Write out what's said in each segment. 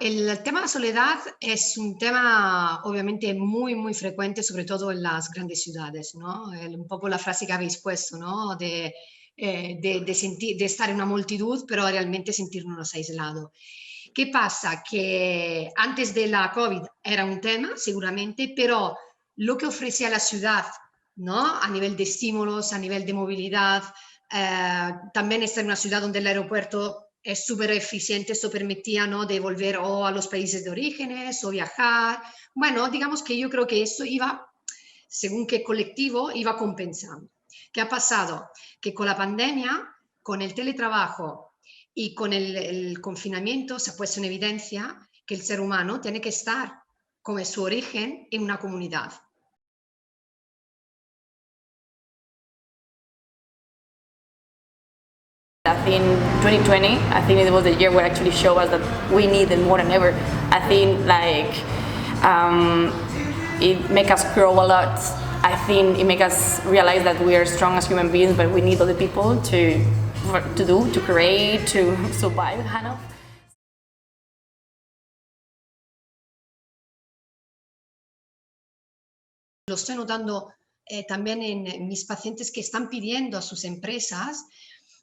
El tema de la soledad es un tema obviamente muy, muy frecuente, sobre todo en las grandes ciudades, ¿no? Un poco la frase que habéis puesto, ¿no? De estar en una multitud, pero realmente sentirnos aislados. ¿Qué pasa? Que antes de la COVID era un tema, seguramente, pero lo que ofrecía la ciudad, ¿no? A nivel de estímulos, a nivel de movilidad, también estar en una ciudad donde el aeropuerto es súper eficiente, esto permitía, ¿no?, de volver o a los países de orígenes o viajar. Bueno, digamos que yo creo que eso iba, según qué colectivo, iba compensando. ¿Qué ha pasado? Que con la pandemia, con el teletrabajo y con el confinamiento se ha puesto en evidencia que el ser humano tiene que estar como su origen en una comunidad. I think 2020, I think it was the year where actually showed us that we need it more than ever. I think it make us grow a lot. I think it make us realize that we are strong as human beings, but we need other people to create, to survive, kind of. Lo estoy notando también en mis pacientes que están pidiendo a sus empresas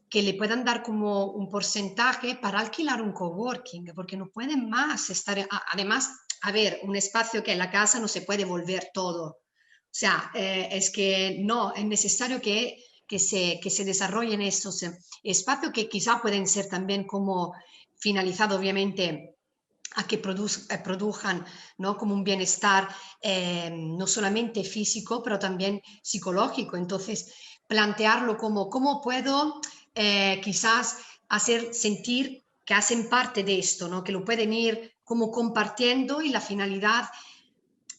que le puedan dar como un porcentaje para alquilar un coworking, porque no pueden más estar, además, a ver, un espacio que en la casa no se puede volver todo. O sea, es que no, es necesario que se desarrollen estos espacios que quizá pueden ser también como finalizado, obviamente, a que produzcan, ¿no?, como un bienestar no solamente físico, pero también psicológico. Entonces, plantearlo como cómo puedo quizás hacer sentir que hacen parte de esto, ¿no?, que lo pueden ir como compartiendo y la finalidad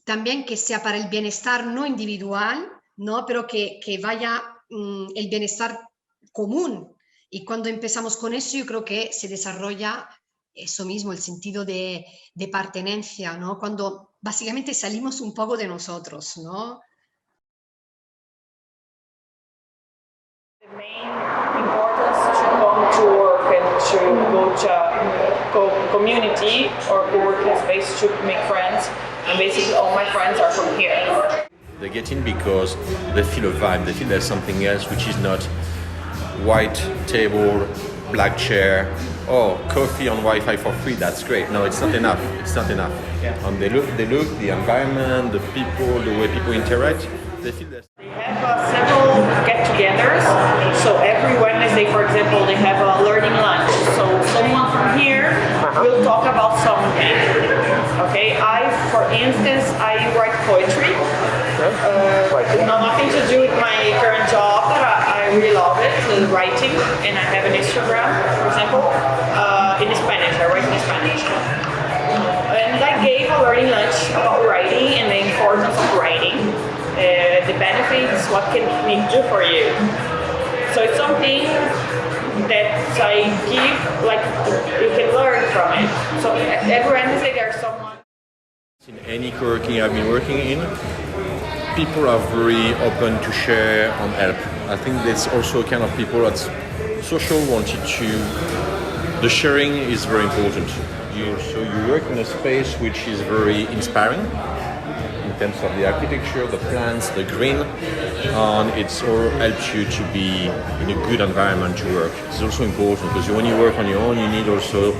también que sea para el bienestar no individual, ¿no?, pero que vaya el bienestar común. Y cuando empezamos con eso, yo creo que se desarrolla eso mismo, el sentido de pertenencia, ¿no? Cuando básicamente salimos un poco de nosotros, ¿no? The main importance to come to work and to go to a community or co-working space to make friends, and basically all my friends are from here. They get in because they feel a vibe, they feel there's something else which is not white table, black chair, oh, coffee on Wi-Fi for free, that's great. No, it's not enough, it's not enough. Yeah. They look, the environment, the people, the way people interact, they feel that. They have several get-togethers, so every Wednesday, for example, they have a learning lunch. So someone from here will talk about something. Okay, for instance, I write poetry. Nothing to do with my current job, but I really love it, writing, and I have an Instagram, for example, in Spanish. I write in Spanish. And I gave a learning lunch about writing and the importance of writing, the benefits, what can it do for you. So it's something that I give, like you can learn from it. So every Wednesday there's someone. In any co-working I've been working in, people are very open to share and help. I think that's also kind of people that's social wanted to. The sharing is very important. So you work in a space which is very inspiring in terms of the architecture, the plants, the green, and it's all helps you to be in a good environment to work. It's also important because when you work on your own, you need also.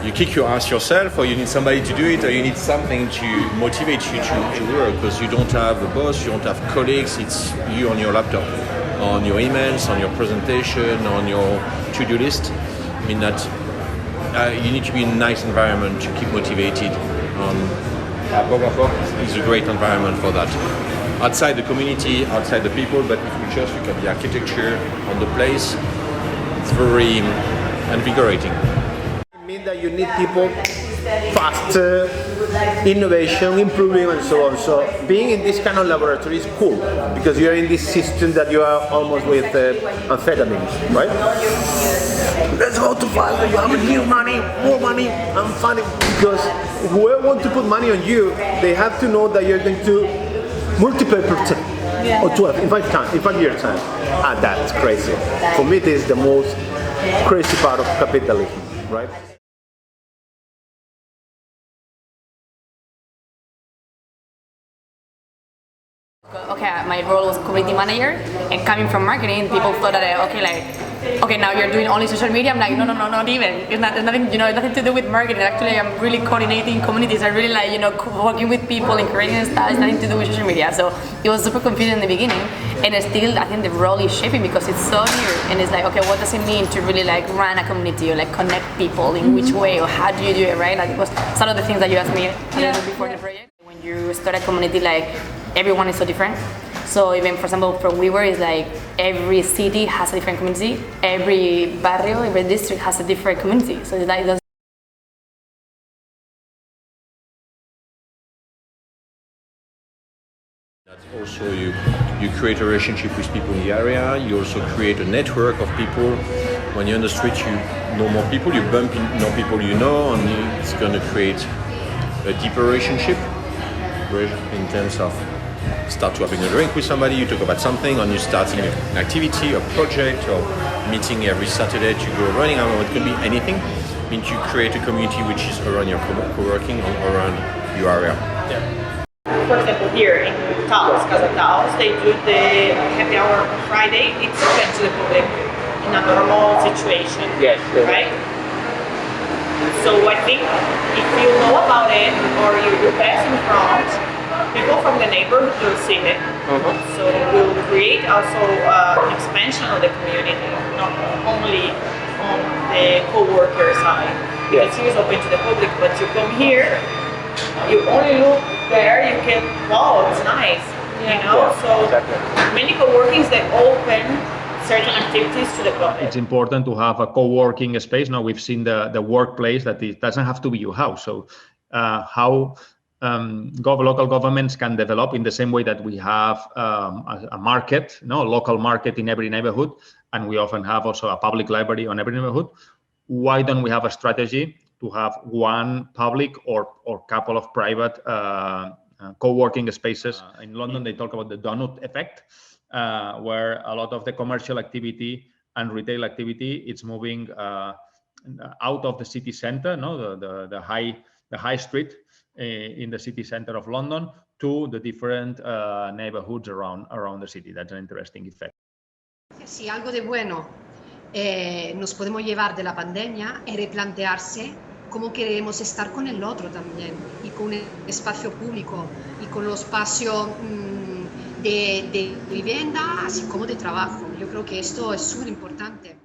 You kick your ass yourself, or you need somebody to do it, or you need something to motivate you to work, because you don't have a boss, you don't have colleagues, it's you on your laptop, on your emails, on your presentation, on your to-do list. I mean that you need to be in a nice environment to keep motivated. Bogapok is a great environment for that. Outside the community, outside the people, but if we just look at the architecture on the place, it's very invigorating. Mean that you need people faster, innovation, improving, and so on. So being in this kind of laboratory is cool because you're in this system that you are almost with amphetamines, right? Let's go to Valve. You have new money, more money. I'm funny because whoever wants to put money on you, they have to know that you're going to multiply per 10 or 12 in 5 years time. That's crazy. For me, this is the most crazy part of capitalism, right? Okay, my role was community manager, and coming from marketing, people thought that okay, now you're doing only social media. I'm like, no, not even. It's nothing, nothing to do with marketing. Actually, I'm really coordinating communities. I really like, working with people and creating stuff. It's nothing to do with social media. So it was super confusing in the beginning, and still, I think the role is shaping because it's so new, and it's like, okay, what does it mean to really like run a community or like connect people in which way, or how do you do it, right? Like it was some of the things that you asked me a little before the project. When you start a community, like everyone is so different. So even, for example, for WeWork, is like every city has a different community. Every barrio, every district has a different community. So it's like those. That's also you create a relationship with people in the area. You also create a network of people. When you're on the street, you know more people. You bump into people you know, and it's going to create a deeper relationship in terms of start to having a drink with somebody, you talk about something, and you starting an activity, a project, or meeting every Saturday to go running. I don't know, it could be anything. I mean, you create a community which is around your co-working or around your area. Yeah. For example, here in Taos, Casa Taos, they do the happy hour on Friday. It's open to the public in a normal situation, Yes. right? So I think if you know about it or you pass in front, people from the neighborhood will see it. So we'll create also an expansion of the community, not only on the co-worker side. Because here is open to the public, but you come here, you only look there, you can, wow, it's nice, So many co-workings that open certain activities to the public. It's important to have a co-working space. Now we've seen the workplace that it doesn't have to be your house. So how local governments can develop in the same way that we have a market, a local market in every neighborhood, and we often have also a public library on every neighborhood. Why don't we have a strategy to have one public or couple of private co-working spaces? In London, they talk about the donut effect, where a lot of the commercial activity and retail activity it's moving out of the city center, the high street in the city center of London to the different neighborhoods around the city. That's an interesting effect. Si algo de bueno nos podemos llevar de la pandemia es replantearse cómo queremos estar con el otro también, y con el espacio público, y con los espacios de vivienda, así como de trabajo. Yo creo que esto es súper importante.